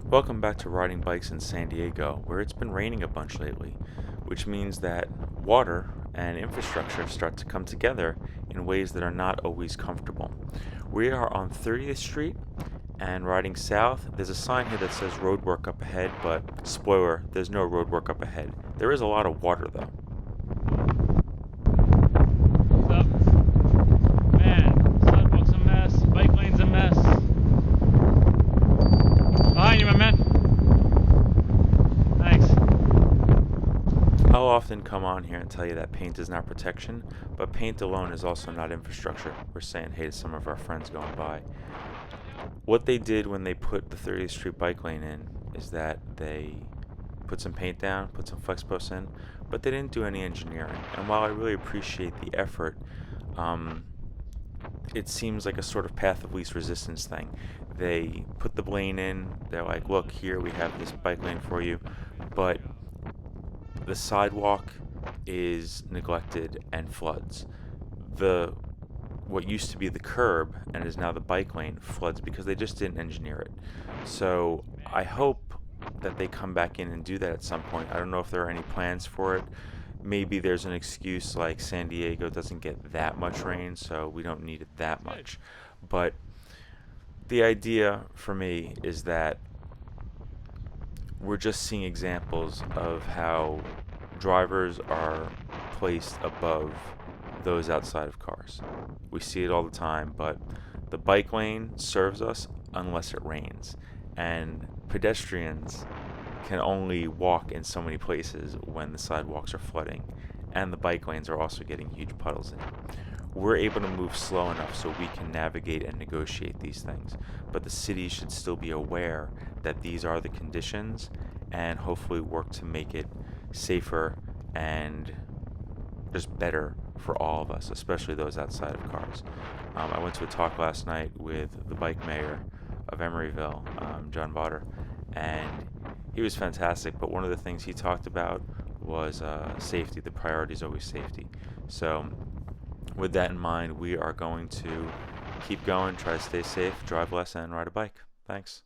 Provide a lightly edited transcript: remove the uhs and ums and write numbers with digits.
Welcome back to riding bikes in San Diego, where it's been raining a bunch lately, which means that water and infrastructure start to come together in ways that are not always comfortable. We are on 30th Street and riding south. There's a sign here that says road work up ahead, but spoiler, there's no road work up ahead. There is a lot of water though. What's up? Man, sidewalk's a mess, bike lane's a mess. Behind you, my man. Thanks. I'll often come on here and tell you that paint is not protection, but paint alone is also not infrastructure. We're saying hey to some of our friends going by. What they did when they put the 30th Street bike lane in is that they put some paint down, put some flex posts in, but they didn't do any engineering. And while I really appreciate the effort, it seems like a sort of path of least resistance thing. They put the lane in, they're like, look, here we have this bike lane for you, but the sidewalk is neglected and floods. The what used to be the curb and is now the bike lane floods because they just didn't engineer it. So I hope that they come back in and do that at some point. I don't know if there are any plans for it. Maybe there's an excuse like San Diego doesn't get that much rain, so we don't need it that much. But the idea for me is that we're just seeing examples of how drivers are placed above those outside of cars. We see it all the time, but the bike lane serves us unless it rains. And pedestrians can only walk in so many places when the sidewalks are flooding, and the bike lanes are also getting huge puddles in. We're able to move slow enough so we can navigate and negotiate these things, but the city should still be aware that these are the conditions and hopefully work to make it safer and just better for all of us, especially those outside of cars. I went to a talk last night with the bike mayor of Emeryville, John Botter, and he was fantastic, but one of the things he talked about was safety. The priority is always safety. So with that in mind, we are going to keep going, try to stay safe, drive less, and ride a bike. Thanks.